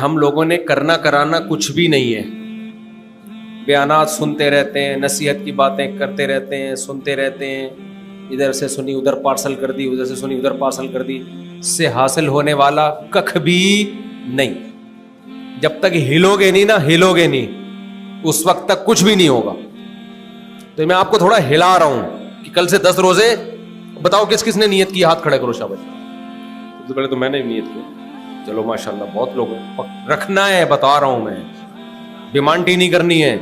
ہم لوگوں نے کرنا کرانا کچھ بھی نہیں ہے. بیانات سنتے رہتے ہیں, نصیحت کی باتیں کرتے رہتے ہیں, سنتے رہتے ہیں, ادھر سے سنی ادھر پارسل کر دی, ادھر سے سنی ادھر پارسل کر دی, سے حاصل ہونے والا ککھ بھی نہیں. جب تک ہلو گے نہیں نا, ہلو گے نہیں, اس وقت تک کچھ بھی نہیں ہوگا. تو میں آپ کو تھوڑا ہلا رہا ہوں کہ کل سے 10 روزے بتاؤ کس کس نے نیت کی, ہاتھ کھڑے کرو. شاباش. سب سے پہلے تو میں نے نیت کی. چلو ماشاءاللہ بہت لوگ رکھنا ہے, بتا رہا ہوں میں, ڈیمانڈ ہی نہیں کرنی ہے.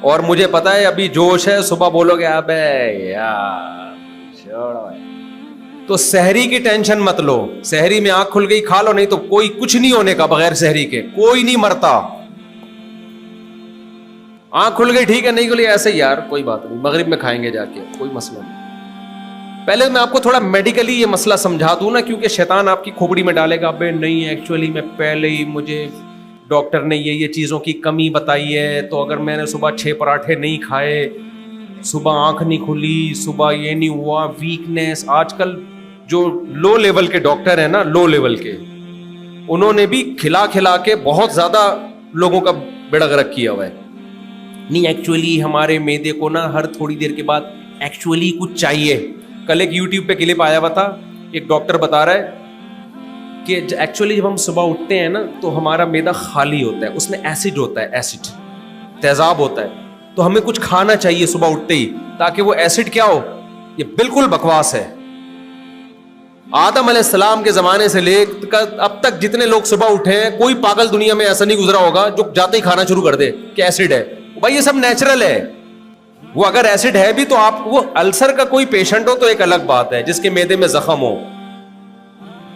اور مجھے پتا ہے ابھی جوش ہے, صبح بولو گے ابے یار چھوڑو, تو سحری کی ٹینشن مت لو. سحری میں آنکھ کھل گئی کھا لو, نہیں تو کوئی کچھ نہیں ہونے کا بغیر سحری کے, کوئی نہیں مرتا. آنکھ کھل گئی ٹھیک ہے, نہیں کھلی ایسے ہی یار کوئی بات نہیں, مغرب میں کھائیں گے جا کے, کوئی مسئلہ نہیں. پہلے میں آپ کو تھوڑا میڈیکلی یہ مسئلہ سمجھا دوں نا, کیونکہ شیطان آپ کی کھوپڑی میں ڈالے گا ابے نہیں ایکچولی میں پہلے ہی مجھے ڈاکٹر نے یہ چیزوں کی کمی بتائی ہے, تو اگر میں نے صبح 6 پراٹھے نہیں کھائے, صبح آنکھ نہیں کھلی, صبح یہ نہیں ہوا, ویکنیس. آج کل جو لو لیول کے ڈاکٹر ہیں نا, لو لیول کے, انہوں نے بھی کھلا کھلا کے بہت زیادہ لوگوں کا بیڑا غرق کیا ہوا ہے. نہیں ایکچولی ہمارے معدے کو نا ہر تھوڑی دیر کے بعد ایکچولی کچھ چاہیے. کل ایک یوٹیوب پہ کلپ آیا ہوا تھا, ایک ڈاکٹر بتا رہا ہے کہ ایکچولی جب ہم صبح اٹھتے ہیں نا تو ہمارا معدہ خالی ہوتا ہے, اس میں ایسڈ ہوتا ہے, ایسڈ تیزاب ہوتا ہے, تو ہمیں کچھ کھانا چاہیے صبح اٹھتے ہی تاکہ وہ ایسڈ کیا ہو. یہ بالکل بکواس ہے. آدم علیہ السلام کے زمانے سے لے کر اب تک جتنے لوگ صبح اٹھے ہیں, کوئی پاگل دنیا میں ایسا نہیں گزرا ہوگا جو جاتے ہی کھانا شروع کر دے کہ ایسڈ ہے. بھائی یہ سب نیچرل ہے. وہ اگر ایسڈ ہے بھی تو آپ, وہ السر کا کوئی پیشنٹ ہو تو ایک الگ بات ہے, جس کے معدے میں زخم ہو,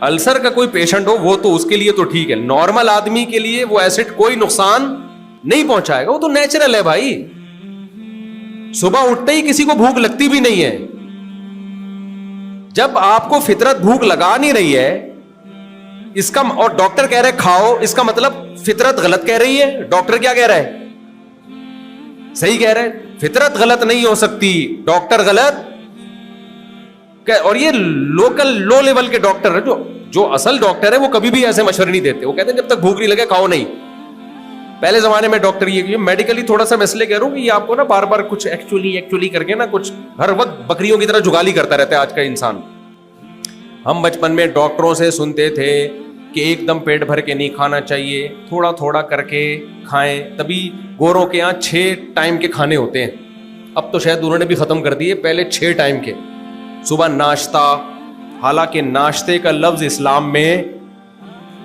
السر کا کوئی پیشنٹ ہو وہ تو اس کے لیے تو ٹھیک ہے. نارمل آدمی کے لیے وہ ایسڈ کوئی نقصان نہیں پہنچائے گا, وہ تو نیچرل ہے بھائی. صبح اٹھتے ہی کسی کو بھوک لگتی بھی نہیں ہے. جب آپ کو فطرت بھوک لگا نہیں رہی ہے اس کا, اور ڈاکٹر کہہ رہے کھاؤ, اس کا مطلب فطرت غلط کہہ رہی ہے. ڈاکٹر کیا کہہ رہا ہے؟ صحیح کہہ رہے. فطرت غلط نہیں ہو سکتی, ڈاکٹر غلط. اور یہ لوکل لو لیول کے ڈاکٹر ہے, جو اصل ڈاکٹر ہے وہ کبھی بھی ایسے مشورے نہیں دیتے. وہ کہتے ہیں جب تک بھوک نہیں لگے کھاؤ نہیں. پہلے زمانے میں ڈاکٹر یہ میڈیکلی تھوڑا سا میں اس لیے کہہ رہا ہوں کہ یہ آپ کو نا بار بار کچھ ایکچولی کر کے نا کچھ ہر وقت بکریوں کی طرح جگالی کرتا رہتا ہے آج کا انسان. ہم بچپن میں ڈاکٹروں سے سنتے تھے کہ ایک دم پیٹ بھر کے نہیں کھانا چاہیے, تھوڑا تھوڑا کر کے کھائیں. تبھی گوروں کے یہاں 6 ٹائم کے کھانے ہوتے ہیں. اب تو شاید انہوں نے بھی ختم کر دیے, پہلے 6 ٹائم کے. صبح ناشتہ, حالانکہ ناشتے کا لفظ اسلام میں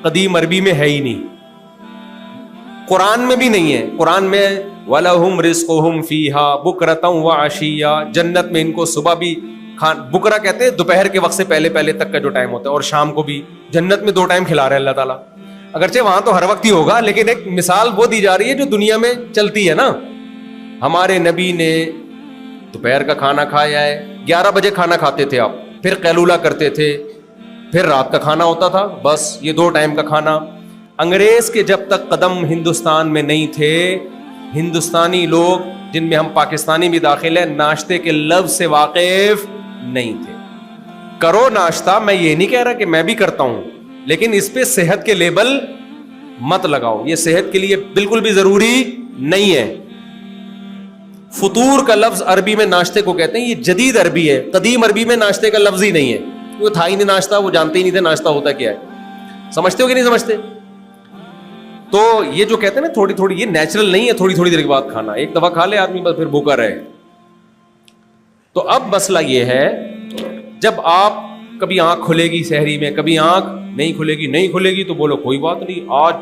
قدیم عربی میں ہے ہی نہیں, قرآن میں بھی نہیں ہے. قرآن میں وَلَهُمْ رِزْقُهُمْ فِيهَا بُكْرَةً وَعَشِيًّا, جنت میں ان کو صبح بھی بکرا کہتے ہیں دوپہر کے وقت سے پہلے تک کا جو ٹائم ہوتا ہے, اور شام کو بھی جنت میں 2 ٹائم کھلا رہے ہیں اللہ تعالیٰ. اگرچہ وہاں تو ہر وقت ہی ہوگا, لیکن ایک مثال وہ دی جا رہی ہے جو دنیا میں چلتی ہے نا. ہمارے نبی نے دوپہر کا کھانا کھایا ہے, 11 بجے کھانا کھاتے تھے آپ, پھر قیلولہ کرتے تھے, پھر رات کا کھانا ہوتا تھا, بس یہ 2 ٹائم کا کھانا. انگریز کے جب تک قدم ہندوستان میں نہیں تھے, ہندوستانی لوگ جن میں ہم پاکستانی بھی داخل ہیں, ناشتے کے لفظ سے واقف نہیں تھے. کرو ناشتہ, میں یہ نہیں کہہ رہا کہ میں بھی کرتا ہوں, لیکن اس پہ صحت کے لیبل مت لگاؤ, یہ صحت کے لیے بالکل بھی ضروری نہیں ہے. فطور کا لفظ عربی میں ناشتے کو کہتے ہیں, یہ جدید عربی ہے, قدیم عربی میں ناشتے کا لفظ ہی نہیں ہے. وہ تھا ہی نہیں ناشتہ, وہ جانتے ہی نہیں تھے ناشتہ ہوتا کیا ہے. سمجھتے ہو کہ نہیں سمجھتے؟ تو یہ جو کہتے ہیں نا تھوڑی تھوڑی, یہ نیچرل نہیں ہے تھوڑی تھوڑی دیر کے بعد کھانا. ایک دفعہ کھا لے آدمی بس پھر بھوکا رہے. تو اب مسئلہ یہ ہے, جب آپ کبھی آنکھ کھلے گی سحری میں, کبھی آنکھ نہیں کھلے گی تو بولو کوئی بات نہیں, آج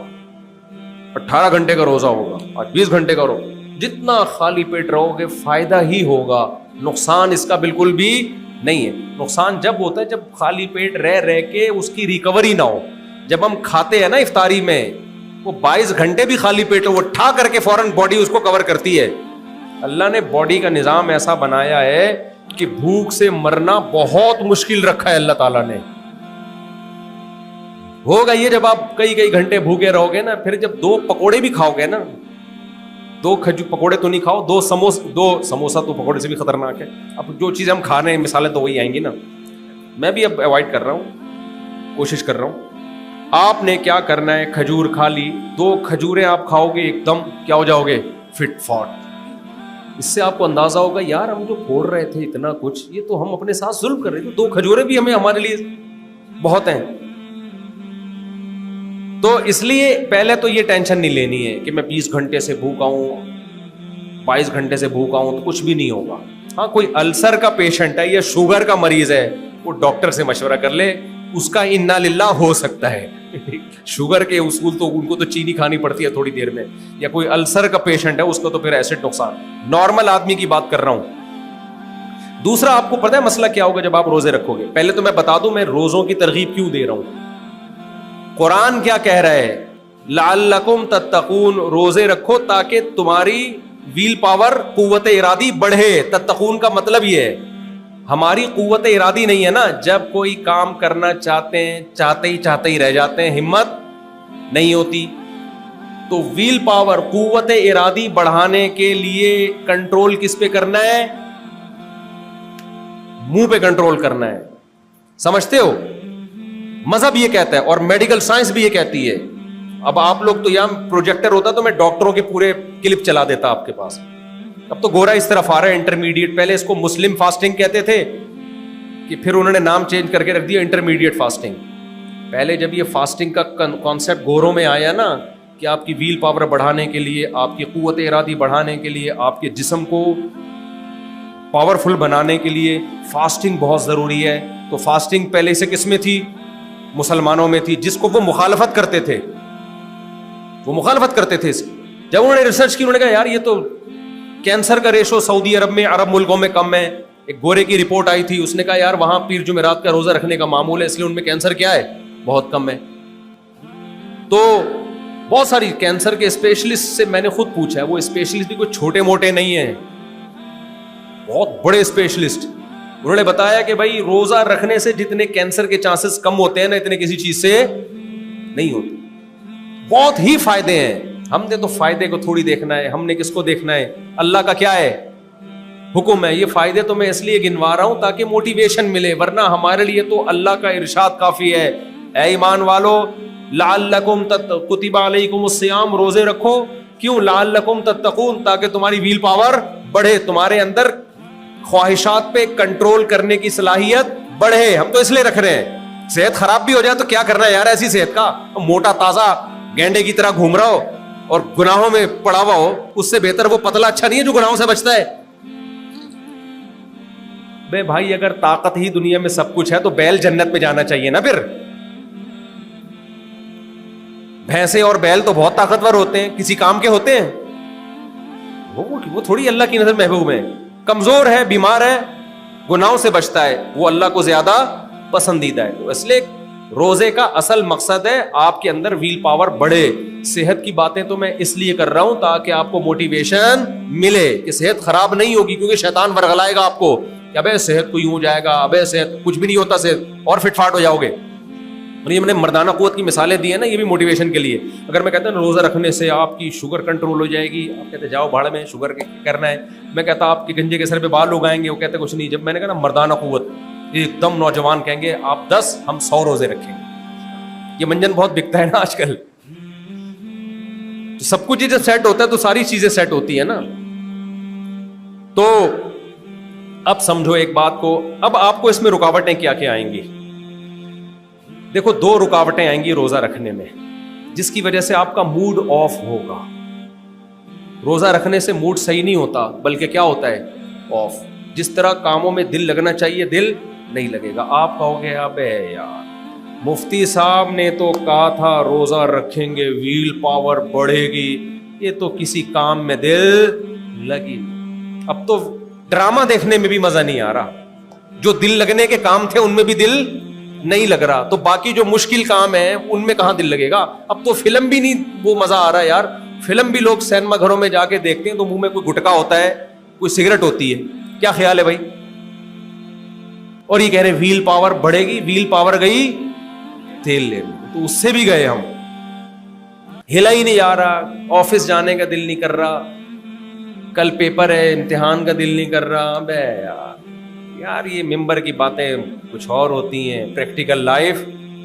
18 گھنٹے کا روزہ ہوگا, آج 20 گھنٹے کا روزہ. جتنا خالی پیٹ رہو گے فائدہ ہی ہوگا, نقصان اس کا بالکل بھی نہیں ہے. نقصان جب ہوتا ہے جب خالی پیٹ رہ کے اس کی ریکوری نہ ہو. جب ہم کھاتے ہیں نا افطاری میں, وہ 22 گھنٹے بھی خالی پیٹ ہو, وہ ٹھا کر کے فوراً باڈی اس کو کور کرتی ہے. اللہ نے باڈی کا نظام ایسا بنایا ہے کہ بھوک سے مرنا بہت مشکل رکھا ہے اللہ تعالیٰ نے. ہوگا یہ جب آپ کئی گھنٹے بھوکے رہو گے نا, پھر جب 2 پکوڑے بھی کھاؤ گے نا, 2 پکوڑے تو نہیں کھاؤ, 2 سموسا تو پکوڑے سے بھی خطرناک ہے. اب جو چیز ہم کھا رہے ہیں مثالیں تو وہی آئیں گی نا. میں بھی اب اوائڈ کر رہا ہوں, کوشش کر رہا ہوں. آپ نے کیا کرنا ہے, کھجور کھا لی, 2 کھجوریں آپ کھاؤ گے ایک دم کیا ہو جاؤ گے, فٹ فاٹ. اس سے آپ کو اندازہ ہوگا یار ہم جو پھوڑ رہے تھے اتنا کچھ, یہ تو ہم اپنے ساتھ ظلم کر رہے تھے, 2 کھجوریں بھی ہمارے لیے بہت ہیں. تو اس لیے پہلے تو یہ ٹینشن نہیں لینی ہے کہ میں 20 گھنٹے سے بھوکا ہوں, 22 گھنٹے سے بھوکا ہوں تو کچھ بھی نہیں ہوگا. ہاں کوئی السر کا پیشنٹ ہے یا شوگر کا مریض ہے, وہ ڈاکٹر سے مشورہ کر لے, اس کا انا للہ ہو سکتا ہے. شوگر کے اصول تو ان کو تو چینی کھانی پڑتی ہے تھوڑی دیر میں, یا کوئی السر کا پیشنٹ ہے اس کو تو پھر ایسڈ نقصان. نارمل آدمی کی بات کر رہا ہوں. دوسرا آپ کو پتا ہے مسئلہ کیا ہوگا جب آپ روزے رکھو گے؟ پہلے تو میں بتا دوں میں روزوں کی ترغیب کیوں دے رہا ہوں. قرآن کیا کہہ رہا ہے, لعلکم تتقون, روزے رکھو تاکہ تمہاری ویل پاور, قوت ارادی بڑھے. تتقون کا مطلب یہ ہے ہماری قوت ارادی نہیں ہے نا, جب کوئی کام کرنا چاہتے ہیں چاہتے ہی رہ جاتے ہیں, ہمت نہیں ہوتی. تو ویل پاور, قوت ارادی بڑھانے کے لیے کنٹرول کس پہ کرنا ہے؟ منہ پہ کنٹرول کرنا ہے. سمجھتے ہو؟ مذہب یہ کہتا ہے اور میڈیکل سائنس بھی یہ کہتی ہے. اب آپ لوگ تو یہاں پروجیکٹر ہوتا تو میں ڈاکٹروں کے پورے کلپ چلا دیتا آپ کے پاس. اب تو گورا اس طرف آ رہا ہے انٹرمیڈیٹ. پہلے اس کو مسلم فاسٹنگ کہتے تھے کہ پھر انہوں نے نام چینج کر کے رکھ دیا انٹرمیڈیٹ فاسٹنگ. پہلے جب یہ فاسٹنگ کا کانسیپٹ گوروں میں آیا نا کہ آپ کی ویل پاور بڑھانے کے لیے, آپ کی قوت ارادی بڑھانے کے لیے, آپ کے جسم کو پاورفل بنانے کے لیے فاسٹنگ بہت ضروری ہے. تو فاسٹنگ پہلے سے کس میں تھی؟ مسلمانوں میں تھی, جس کو وہ مخالفت کرتے تھے. جب انہوں نے ریسرچ کی, انہوں نے کہا یار یہ تو کینسر کا ریشو سعودی عرب میں, عرب ملکوں میں کم ہے. ایک گورے کی رپورٹ آئی تھی, اس نے کہا یار وہاں پیر جمعرات کا روزہ رکھنے کا معمول ہے, اس لیے ان میں کینسر کیا ہے, بہت کم ہے. تو بہت ساری کینسر کے اسپیشلسٹ سے میں نے خود پوچھا ہے, وہ اسپیشلسٹ بھی کوئی چھوٹے موٹے نہیں ہیں, بہت بڑے اسپیشلسٹ. انہوں نے بتایا کہ بھائی روزہ رکھنے سے جتنے کینسر کے چانسز کم ہوتے ہیں نا, اتنے کسی چیز سے نہیں ہوتے. بہت ہی فائدے ہیں. ہم نے تو فائدے کو تھوڑی دیکھنا ہے, ہم نے کس کو دیکھنا ہے؟ اللہ کا کیا ہے حکم ہے. یہ فائدے تو میں اس لیے گنوا رہا ہوں تاکہ موٹیویشن ملے, ورنہ ہمارے لیے تو اللہ کا ارشاد کافی ہے. اے ایمان والو, لعلکم کتب علیکم الصیام, روزے رکھو. کیوں؟ لعلکم تتقون, تاکہ تمہاری ویل پاور بڑھے, تمہارے اندر خواہشات پہ کنٹرول کرنے کی صلاحیت بڑھے. ہم تو اس لیے رکھ رہے ہیں. صحت خراب بھی ہو جائے تو کیا کرنا ہے یار ایسی صحت کا, موٹا تازہ گینڈے کی طرح گھوم رہا ہو اور گناہوں میں پڑا ہوا ہو, اس سے بہتر وہ پتلا اچھا نہیں ہے جو گناہوں سے بچتا ہے. بے بھائی اگر طاقت ہی دنیا میں سب کچھ ہے تو بیل جنت میں جانا چاہیے نا. پھر بھینسے اور بیل تو بہت طاقتور ہوتے ہیں, کسی کام کے ہوتے ہیں, وہ تھوڑی اللہ کی نظر محبوب ہے. کمزور ہے, بیمار ہے, گناہوں سے بچتا ہے, وہ اللہ کو زیادہ پسندیدہ ہے. تو اس لیے روزے کا اصل مقصد ہے آپ کے اندر ویل پاور بڑھے. صحت کی باتیں تو میں اس لیے کر رہا ہوں تاکہ آپ کو موٹیویشن ملے کہ صحت خراب نہیں ہوگی, کیونکہ شیطان ورغلائے گا آپ کو کہ ابے صحت کو یوں ہو جائے گا, ابے صحت کچھ بھی نہیں ہوتا, صحت اور فٹ فاٹ ہو جاؤ گے. اور یہ میں نے مردانہ قوت کی مثالیں دی ہیں نا, یہ بھی موٹیویشن کے لیے. اگر میں کہتا ہوں روزہ رکھنے سے آپ کی شوگر کنٹرول ہو جائے گی, آپ کہتے جاؤ بھاڑ میں, شوگر کرنا ہے. میں کہتا آپ کے گنجے کے سر پہ بال اگائیں گے, وہ کہتے کچھ نہیں. جب میں نے کہا نا مردانہ قوت, ایک دم نوجوان کہیں گے آپ 10 ہم 100 روزے رکھیں گے. یہ منجن بہت بکتا ہے نا آج کل. تو سب کچھ جب سیٹ ہوتا ہے تو ساری چیزیں سیٹ ہوتی ہیں نا. تو اب سمجھو ایک بات کو, اب آپ کو اس میں رکاوٹیں کیا کیا آئیں گی. دیکھو 2 رکاوٹیں آئیں گی روزہ رکھنے میں, جس کی وجہ سے آپ کا موڈ آف ہوگا. روزہ رکھنے سے موڈ صحیح نہیں ہوتا, بلکہ کیا ہوتا ہے, آف. جس طرح کاموں میں دل لگنا چاہیے دل نہیں لگے گا. آپ کہو گے ابے یار مفتی صاحب نے تو کہا تھا روزہ رکھیں گے ویل پاور بڑھے گی, یہ تو کسی کام میں دل لگی. اب تو ڈرامہ دیکھنے میں بھی مزہ نہیں آ رہا, جو دل لگنے کے کام تھے ان میں بھی دل نہیں لگ رہا, تو باقی جو مشکل کام ہے ان میں کہاں دل لگے گا. اب تو فلم بھی نہیں وہ مزہ آ رہا ہے یار. فلم بھی لوگ سینما گھروں میں جا کے دیکھتے ہیں تو منہ میں کوئی گٹکا ہوتا ہے, کوئی سگریٹ ہوتی ہے. کیا خیال ہے بھائی؟ اور یہ کہہ رہے ویل پاور بڑھے گی, ویل پاور گئی تیل لے لو. تو اس سے بھی گئے ہم, ہلا ہی نہیں جا رہا. آفس جانے کا دل نہیں کر رہا, کل پیپر ہے امتحان کا دل نہیں کر رہا. بے یار یہ ممبر کی باتیں کچھ اور ہوتی ہیں, پریکٹیکل لائف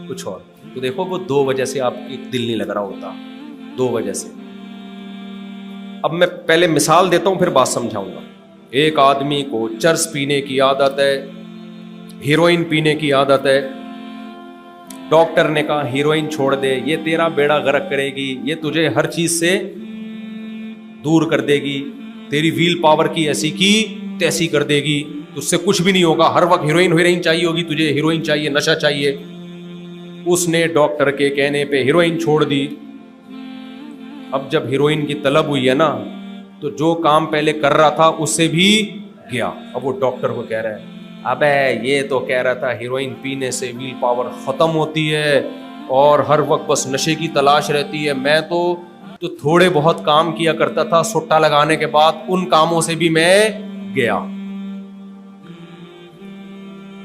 کچھ اور. تو دیکھو وہ 2 وجہ سے آپ کی دل نہیں لگ رہا ہوتا, 2 وجہ سے. اب میں پہلے مثال دیتا ہوں پھر بات سمجھاؤں گا. ایک آدمی کو چرس پینے کی عادت ہے, ہیروئن پینے کی عادت ہے. ڈاکٹر نے کہا ہیروئن چھوڑ دے, یہ تیرا بیڑا غرق کرے گی, یہ تجھے ہر چیز سے دور کر دے گی, تیری ویل پاور کی ایسی کی تیسی کر دے گی, اس سے کچھ بھی نہیں ہوگا, ہر وقت ہیروئن چاہیے ہوگی تجھے, ہیروئن چاہیے, نشہ چاہیے. اس نے ڈاکٹر کے کہنے پہ ہیروئن چھوڑ دی. اب جب ہیروئن کی طلب ہوئی ہے نا, تو جو کام پہلے کر رہا تھا اس سے بھی گیا. اب وہ ڈاکٹر کو کہہ رہا ہے ابے یہ تو کہہ رہا تھا ہیروئن پینے سے ویل پاور ختم ہوتی ہے اور ہر وقت بس نشے کی تلاش رہتی ہے, میں تو تھوڑے بہت کام کیا کرتا تھا, سٹا لگانے کے بعد ان کاموں سے بھی میں گیا.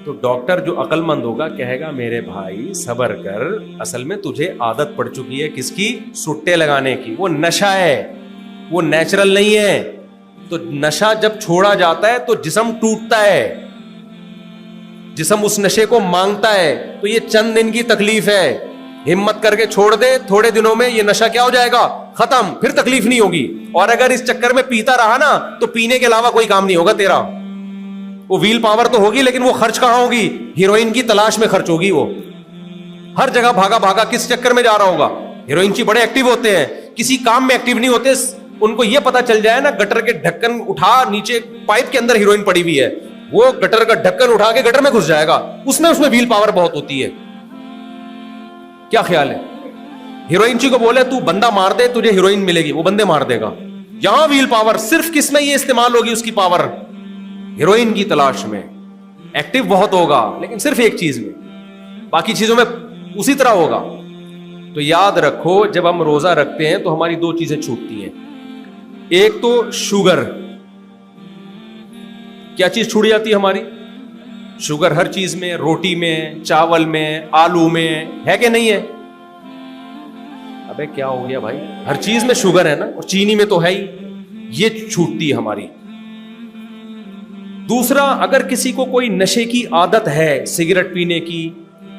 تو ڈاکٹر جو عقل مند ہوگا کہے گا میرے بھائی صبر کر, اصل میں تجھے عادت پڑ چکی ہے کس کی, سٹے لگانے کی. وہ نشہ ہے, وہ نیچرل نہیں ہے. تو نشہ جب چھوڑا جاتا ہے تو جسم ٹوٹتا ہے, جسم اس نشے کو مانگتا ہے. تو یہ چند دن کی تکلیف ہے, ہمت کر کے چھوڑ دے, تھوڑے دنوں میں یہ نشہ کیا ہو جائے گا, ختم, پھر تکلیف نہیں ہوگی. اور اگر اس چکر میں پیتا رہا نا تو پینے کے علاوہ کوئی کام نہیں ہوگا تیرا. وہ ویل پاور تو ہوگی لیکن وہ خرچ کہاں ہوگی, ہیروئن کی تلاش میں خرچ ہوگی. وہ ہر جگہ بھاگا بھاگا کس چکر میں جا رہا ہوگا. ہیروئن چی بڑے ایکٹیو ہوتے ہیں, کسی کام میں ایکٹیو نہیں ہوتے. ان کو یہ پتا چل جائے نا گٹر کے ڈھکن اٹھا, نیچے پائپ کے اندر ہیروئن پڑی ہوئی ہے, وہ گٹر کا ڈھکن اٹھا کے گٹر میں گھس جائے گا. اس میں ویل پاور بہت ہوتی ہے. کیا خیال ہے, ہیروئن چی کو بولے تو بندہ مار دے تجھے ہیروئن ملے گی, وہ بندے مار دے گا. یہاں ویل پاور صرف کس میں یہ استعمال ہوگی, اس کی پاور ہیروئن کی تلاش میں. ایکٹیو بہت ہوگا لیکن صرف ایک چیز میں, باقی چیزوں میں اسی طرح ہوگا. تو یاد رکھو جب ہم روزہ رکھتے ہیں تو ہماری 2 چیزیں چھوٹتی ہیں. ایک تو شوگر, کیا چیز چھوٹ جاتی ہے ہماری, شوگر. ہر چیز میں, روٹی میں, چاول میں, آلو میں, ہے کہ نہیں ہے. ابے کیا ہو گیا بھائی, ہر چیز میں شوگر ہے نا, اور چینی میں تو ہے ہی, یہ چھوٹتی ہے ہماری. دوسرا, اگر کسی کو کوئی نشے کی عادت ہے, سگریٹ پینے کی,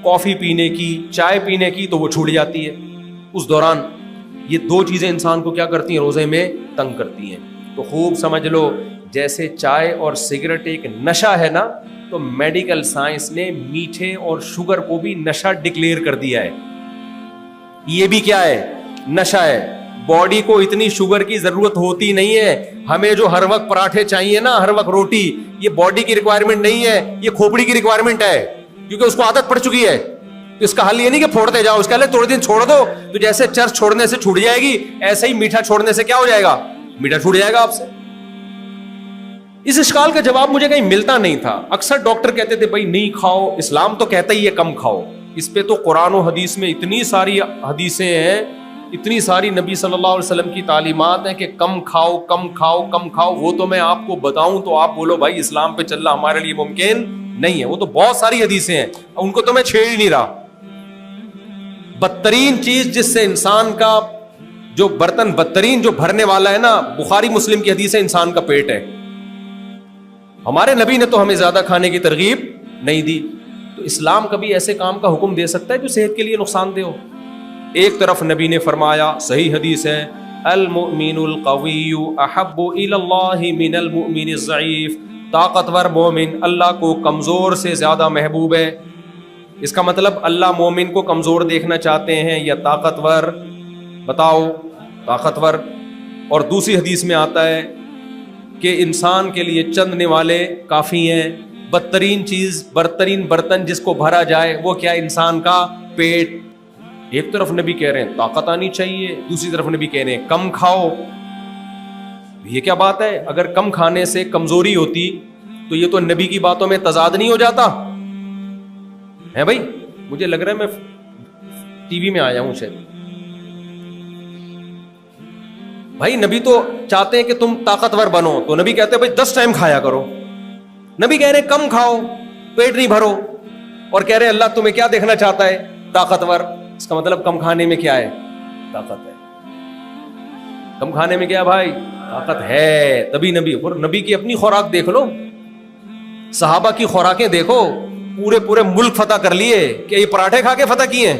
کافی پینے کی, چائے پینے کی, تو وہ چھوٹ جاتی ہے اس دوران. یہ 2 چیزیں انسان کو کیا کرتی ہیں, روزے میں تنگ کرتی ہیں. تو خوب سمجھ لو, جیسے چائے اور سگریٹ ایک نشہ ہے نا, تو میڈیکل سائنس نے میٹھے اور شوگر کو بھی نشہ ڈکلیئر کر دیا ہے. یہ بھی کیا ہے, نشہ ہے. باڈی کو اتنی شوگر کی ضرورت ہوتی نہیں ہے. ہمیں جو ہر وقت پراٹھے چاہیے نا, ہر وقت روٹی, یہ باڈی کی ریکوائرمنٹ نہیں ہے, یہ کھوپڑی کی ریکوائرمنٹ ہے, کیونکہ اس کو عادت پڑ چکی ہے. تو اس کا حل یہ نہیں کہ پھوڑتے جاؤ, اس کا حل تھوڑے دن چھوڑ دو. تو جیسے چرس چھوڑنے سے چھوٹ جائے گی, ایسے ہی میٹھا چھوڑنے سے کیا ہو جائے گا, میٹھا چھوٹ جائے گا آپ سے. اس اشکال کا جواب مجھے کہیں ملتا نہیں تھا. اکثر ڈاکٹر کہتے تھے بھائی نہیں کھاؤ, اسلام تو کہتا ہی ہے کم کھاؤ. اس پہ تو قرآن و حدیث میں اتنی ساری حدیثیں ہیں, اتنی ساری نبی صلی اللہ علیہ وسلم کی تعلیمات ہیں کہ کم کھاؤ کم کھاؤ کم کھاؤ. وہ تو میں آپ کو بتاؤں تو آپ بولو بھائی اسلام پہ چلنا ہمارے لیے ممکن نہیں ہے. وہ تو بہت ساری حدیثیں ہیں, ان کو تو میں چھیڑ ہی نہیں رہا. بدترین چیز جس سے انسان کا جو برتن بدترین جو بھرنے والا ہے نا, بخاری مسلم کی حدیث ہے, انسان کا پیٹ ہے. ہمارے نبی نے تو ہمیں زیادہ کھانے کی ترغیب نہیں دی. تو اسلام کبھی ایسے کام کا حکم دے سکتا ہے جو صحت کے لیے نقصان دہ ہو؟ ایک طرف نبی نے فرمایا, صحیح حدیث ہے, المؤمن القوی احب الی اللہ من المؤمن الضعیف. طاقتور مومن اللہ کو کمزور سے زیادہ محبوب ہے. اس کا مطلب اللہ مومن کو کمزور دیکھنا چاہتے ہیں یا طاقتور؟ بتاؤ, طاقتور. اور دوسری حدیث میں آتا ہے کہ انسان کے لیے چند نوالے کافی ہیں. بدترین چیز, بدترین برتن جس کو بھرا جائے وہ کیا, انسان کا پیٹ. ایک طرف نبی کہہ رہے ہیں طاقت آنی چاہیے, دوسری طرف نبی کہہ رہے ہیں کم کھاؤ. یہ کیا بات ہے؟ اگر کم کھانے سے کمزوری ہوتی تو یہ تو نبی کی باتوں میں تضاد نہیں ہو جاتا ہے بھائی؟ مجھے لگ رہا ہے میں ٹی وی میں آیا ہوں شاید. بھائی نبی تو چاہتے ہیں کہ تم طاقتور بنو, تو نبی کہتے ہیں بھائی 10 ٹائم کھایا کرو. نبی کہہ رہے ہیں کم کھاؤ, پیٹ نہیں بھرو, اور کہہ رہے ہیں اللہ تمہیں کیا دیکھنا چاہتا ہے, طاقتور. اس کا مطلب کم کھانے میں کیا ہے, طاقت ہے. کم کھانے میں کیا بھائی, طاقت ہے. تبھی نبی, اور نبی کی اپنی خوراک دیکھ لو, صحابہ کی خوراکیں دیکھو, پورے ملک فتح کر لیے. کہ یہ پراٹھے کھا کے فتح کیے ہیں؟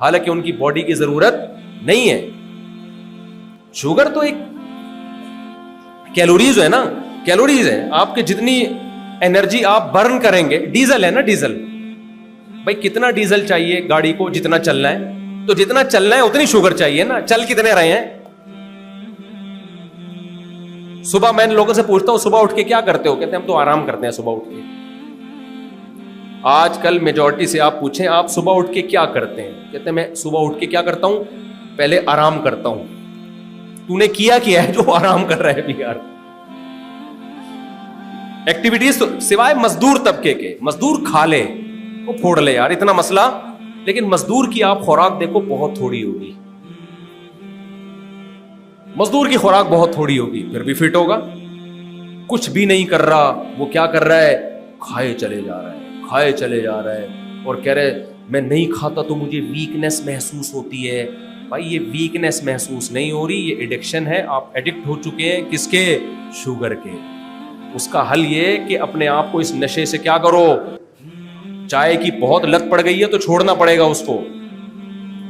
حالانکہ ان کی باڈی کی ضرورت نہیں ہے. شوگر تو ایک کیلوریز ہے نا, کیلوریز ہے. آپ کے جتنی انرجی آپ برن کریں گے, ڈیزل ہے نا, ڈیزل بھائی کتنا ڈیزل چاہیے گاڑی کو, جتنا چلنا ہے, تو جتنا چلنا ہے اتنی شوگر چاہیے نا. چل کتنے رہے ہیں؟ صبح میں لوگوں سے پوچھتا ہوں صبح اٹھ کے کیا کرتے ہو, کہتے ہیں ہم تو آرام کرتے ہیں صبح اٹھ کے. آج کل میجورٹی سے آپ پوچھیں آپ صبح اٹھ کے کیا کرتے ہیں, کہتے ہیں میں صبح اٹھ کے کیا کرتا ہوں, پہلے آرام کرتا ہوں. تو نے کیا ہے جو آرام کر رہا ہے بھی یار؟ ایکٹیویٹیز سوائے مزدور طبقے کے, مزدور کھا لے وہ پھوڑ لے یار, اتنا مسئلہ. لیکن مزدور کی آپ خوراک دیکھو بہت تھوڑی ہوگی, مزدور کی خوراک بہت تھوڑی ہوگی, پھر بھی فٹ ہوگا. کچھ بھی نہیں کر رہا, وہ کیا کر رہا ہے, کھائے چلے جا رہا ہے, کھائے چلے جا رہا ہے, اور کہہ رہے میں نہیں کھاتا تو مجھے ویکنیس محسوس ہوتی ہے. بھائی یہ ویکنیس محسوس نہیں ہو رہی, یہ ایڈکشن ہے. آپ ایڈکٹ ہو چکے ہیں کس کے؟ شوگر کے. اس کا حل یہ کہ اپنے آپ کو اس نشے سے کیا کرو, چائے کی بہت لت پڑ گئی ہے تو چھوڑنا پڑے گا اس کو.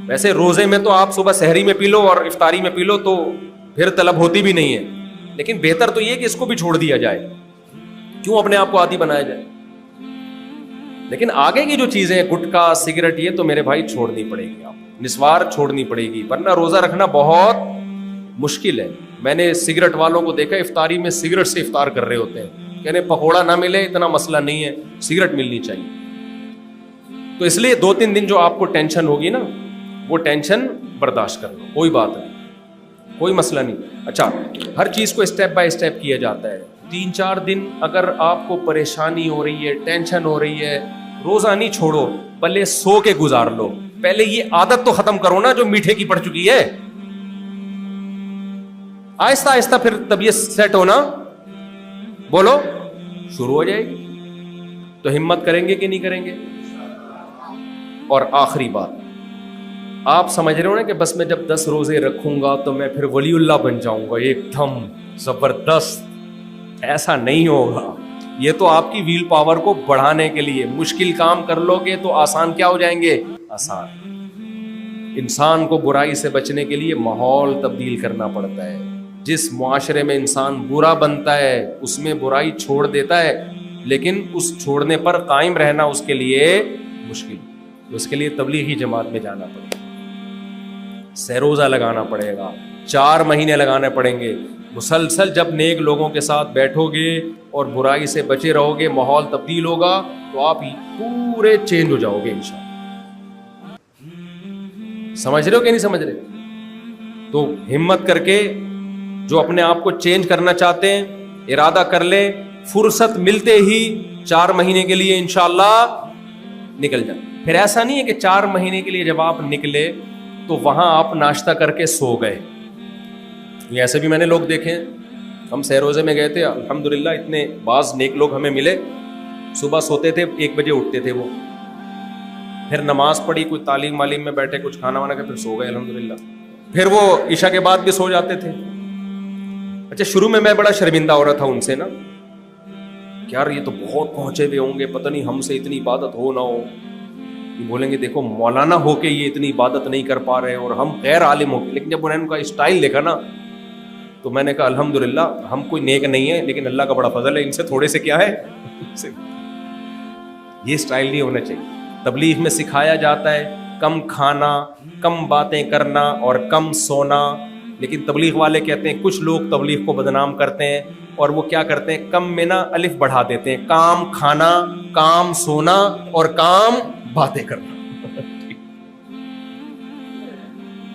ویسے روزے میں تو آپ صبح سحری میں پی لو اور افطاری میں پی لو تو پھر طلب ہوتی بھی نہیں ہے, لیکن بہتر تو یہ کہ اس کو بھی چھوڑ دیا جائے. کیوں اپنے آپ کو عادی بنایا جائے؟ لیکن آگے کی جو چیزیں گٹکا سگریٹ یہ تو میرے بھائی چھوڑنی پڑے گی, آپ نسوار چھوڑنی پڑے گی, ورنہ روزہ رکھنا بہت مشکل ہے. میں نے سگریٹ والوں کو دیکھا افطاری میں سگریٹ سے افطار کر رہے ہوتے ہیں, کہنے پکوڑا نہ ملے اتنا مسئلہ نہیں ہے, سگریٹ ملنی چاہیے. تو اس لیے 2-3 دن جو آپ کو ٹینشن ہوگی نا, وہ ٹینشن برداشت کر لو, کوئی بات نہیں, کوئی مسئلہ نہیں. اچھا, ہر چیز کو اسٹیپ بائی اسٹیپ کیا جاتا ہے. 3-4 دن اگر آپ کو پریشانی ہو رہی ہے, ٹینشن ہو رہی ہے, روزہ نہیں چھوڑو, بلے سو کے گزار لو. پہلے یہ عادت تو ختم کرو نا جو میٹھے کی پڑ چکی ہے. آہستہ آہستہ پھر طبیعت سیٹ ہونا بولو شروع ہو جائے گی. تو ہمت کریں گے کہ نہیں کریں گے؟ اور آخری بات, آپ سمجھ رہے ہو نا کہ بس میں جب 10 روزے رکھوں گا تو میں پھر ولی اللہ بن جاؤں گا ایک دم زبردست. ایسا نہیں ہوگا. یہ تو آپ کی ویل پاور کو بڑھانے کے لیے, مشکل کام کر لو گے تو آسان کیا ہو جائیں گے؟ آسان. انسان کو برائی سے بچنے کے لیے ماحول تبدیل کرنا پڑتا ہے. جس معاشرے میں انسان برا بنتا ہے اس میں برائی چھوڑ دیتا ہے, لیکن اس چھوڑنے پر قائم رہنا اس کے لیے مشکل. اس کے لیے تبلیغی جماعت میں جانا پڑے گا, سہ روزہ لگانا پڑے گا, 4 مہینے لگانے پڑیں گے. مسلسل جب نیک لوگوں کے ساتھ بیٹھو گے اور برائی سے بچے رہو گے, ماحول تبدیل ہوگا تو آپ پورے چینج ہو جاؤ گے انشاءاللہ. سمجھ رہے ہو کہ نہیں سمجھ رہے؟ تو ہمت کر کے جو اپنے آپ کو چینج کرنا چاہتے ہیں ارادہ کر لیں, فرصت ملتے ہی 4 مہینے کے لیے انشاءاللہ نکل جائیں. پھر ایسا نہیں ہے کہ 4 مہینے کے لیے جب آپ نکلے تو وہاں آپ ناشتہ کر کے سو گئے. ایسے بھی میں نے لوگ دیکھے. ہم سہ روزے میں گئے تھے, الحمدللہ اتنے بعض نیک لوگ ہمیں ملے, صبح سوتے تھے 1 بجے اٹھتے تھے وہ, پھر نماز پڑھی, کوئی تعلیم میں بیٹھے, کچھ کھانا وانا کھا, پھر سو گئے الحمدللہ. پھر وہ عشاء کے بعد بھی سو جاتے تھے. اچھا, شروع میں بڑا شرمندہ ہو رہا تھا ان سے نا, کہ یار یہ تو بہت پہنچے ہوئے ہوں گے, پتہ نہیں ہم سے اتنی عبادت ہو نہ ہو. یہ بولیں گے دیکھو مولانا ہو کے یہ اتنی عبادت نہیں کر پا رہے اور ہم غیر عالم ہو کے. لیکن جب انہوں نے ان کا اسٹائل دیکھا نا تو میں نے کہا الحمدللہ ہم کوئی نیک نہیں ہے, لیکن اللہ کا بڑا فضل ہے, ان سے تھوڑے سے کیا ہے, یہ اسٹائل نہیں ہونا چاہیے. تبلیغ میں سکھایا جاتا ہے کم کھانا, کم باتیں کرنا اور کم سونا. لیکن تبلیغ والے کہتے ہیں, کچھ لوگ تبلیغ کو بدنام کرتے ہیں اور وہ کیا کرتے ہیں, کم میں نا الف بڑھا دیتے ہیں, کام کھانا, کام سونا اور کام باتیں کرنا.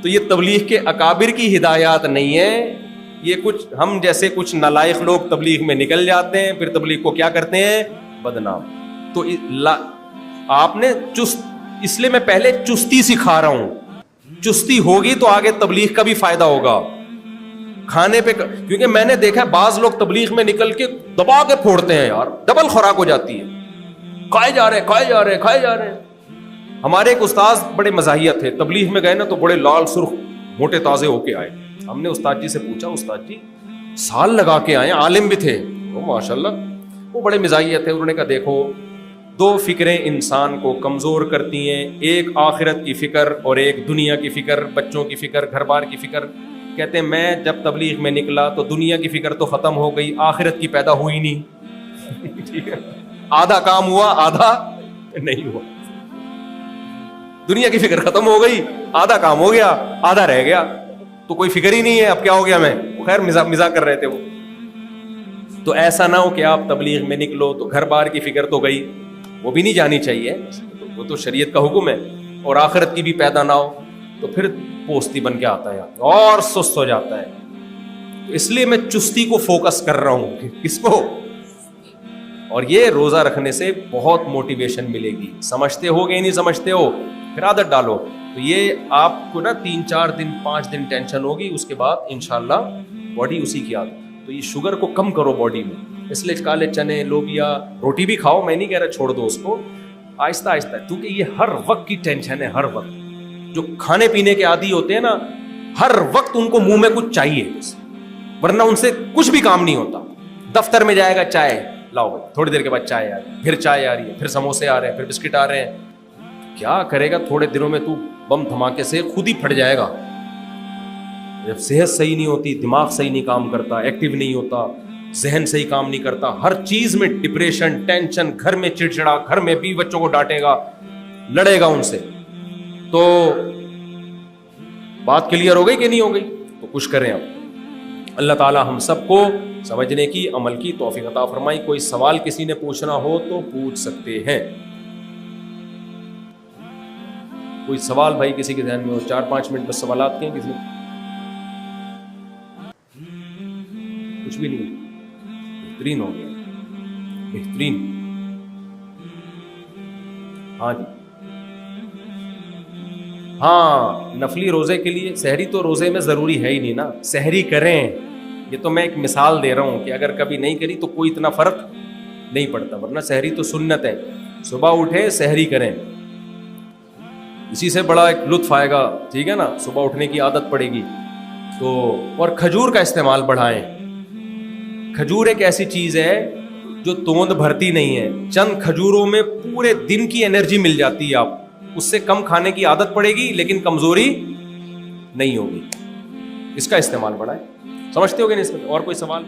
تو یہ تبلیغ کے اکابر کی ہدایات نہیں ہے. یہ کچھ ہم جیسے کچھ نالائق لوگ تبلیغ میں نکل جاتے ہیں, پھر تبلیغ کو کیا کرتے ہیں, بدنام. تو آپ نے چست, اس لیے میں پہلے چستی سکھا رہا ہوں. چستی ہوگی تو آگے تبلیغ کا بھی فائدہ ہوگا. کھانے پہ, کیونکہ میں نے دیکھا بعض لوگ تبلیغ میں نکل کے دبا کے پھوڑتے ہیں یار, ڈبل خوراک ہو جاتی ہے, کھائے جا رہے کھائے جا رہے کھائے جا رہے ہیں. ہمارے ایک استاذ بڑے مزاحیہ تھے, تبلیغ میں گئے نا تو بڑے لال سرخ موٹے تازے ہو کے آئے. ہم نے استاد جی سے پوچھا, استاد جی سال لگا کے آئے, عالم بھی تھے وہ ماشاءاللہ, وہ بڑے مزاحیہ تھے. انہوں نے کہا دیکھو دو فکریں انسان کو کمزور کرتی ہیں، ایک آخرت کی فکر اور ایک دنیا کی فکر، بچوں کی فکر، گھر بار کی فکر. کہتے ہیں میں جب تبلیغ میں نکلا تو دنیا کی فکر تو ختم ہو گئی، آخرت کی پیدا ہوئی نہیں. ٹھیک ہے، آدھا کام ہوا آدھا نہیں ہوا. دنیا کی فکر ختم ہو گئی، آدھا کام ہو گیا آدھا رہ گیا، تو کوئی فکر ہی نہیں ہے اب کیا ہو گیا. میں خیر مزاق کر رہے تھے وہ. تو ایسا نہ ہو کہ آپ تبلیغ میں نکلو تو گھر بار کی فکر تو گئی، وہ بھی نہیں جانی چاہیے، وہ تو شریعت کا حکم ہے، اور آخرت کی بھی پیدا نہ ہو تو پھر پوستی بن کے آتا ہے اور سست ہو جاتا ہے. تو اس لیے میں چستی کو فوکس کر رہا ہوں. کس کو؟ اور یہ روزہ رکھنے سے بہت موٹیویشن ملے گی. سمجھتے ہو گے نہیں سمجھتے ہو، پھر عادت ڈالو. تو یہ آپ کو نا 3-4 دن 5 دن ٹینشن ہوگی، اس کے بعد انشاءاللہ باڈی اسی کی عادت. تو یہ شوگر کو کم کرو باڈی میں، اس لیے کالے چنے، لوبیا، روٹی بھی کھاؤ، میں نہیں کہہ رہا چھوڑ دو اس کو، آہستہ آہستہ، کیونکہ یہ ہر وقت کی ٹینشن ہے. ہر وقت جو کھانے پینے کے عادی ہوتے ہیں نا، ہر وقت ان کو منہ میں کچھ چاہیے، ورنہ ان سے کچھ بھی کام نہیں ہوتا. دفتر میں جائے گا چائے لاؤ بھائی، تھوڑی دیر کے بعد چائے آ رہی ہے، پھر چائے آ رہی ہے، پھر سموسے آ رہے ہیں، پھر بسکٹ آ رہے ہیں. کیا کرے گا؟ تھوڑے دنوں میں تو بم دھماکے سے خود ہی پھٹ جائے گا. جب صحت صحیح نہیں ہوتی، دماغ صحیح نہیں کام کرتا، ایکٹیو نہیں ہوتا، ذہن صحیح کام نہیں کرتا، ہر چیز میں ڈپریشن، ٹینشن، گھر میں چڑچڑا، گھر میں بھی بچوں کو ڈانٹے گا، لڑے گا ان سے. تو بات کلیئر ہو گئی کہ نہیں ہو گئی؟ تو کچھ کریں اب. اللہ تعالی ہم سب کو سمجھنے کی، عمل کی توفیق عطا فرمائی. کوئی سوال کسی نے پوچھنا ہو تو پوچھ سکتے ہیں. کوئی سوال بھائی کسی کے ذہن میں ہو؟ 4-5 منٹ بس سوالات کے ہیں. کسی کچھ بھی نہیں؟ بہترین ہو گیا، بہترین. ہاں جی، ہاں نفلی روزے کے لیے سحری تو روزے میں ضروری ہے ہی نہیں نا، سحری کریں. یہ تو میں ایک مثال دے رہا ہوں کہ اگر کبھی نہیں کری تو کوئی اتنا فرق نہیں پڑتا، ورنہ سحری تو سنت ہے. صبح اٹھے سحری کریں، اسی سے بڑا ایک لطف آئے گا. ٹھیک ہے نا، صبح اٹھنے کی عادت پڑے گی تو. اور کھجور کا استعمال بڑھائیں. کھجور ایک ایسی چیز ہے جو توند بھرتی نہیں ہے، چند کھجوروں میں پورے دن کی انرجی مل جاتی ہے. آپ اس سے کم کھانے کی عادت پڑے گی لیکن کمزوری نہیں ہوگی. اس کا استعمال بڑھائیں. سمجھتے ہو گے نہیں؟ اس میں اور کوئی سوال؟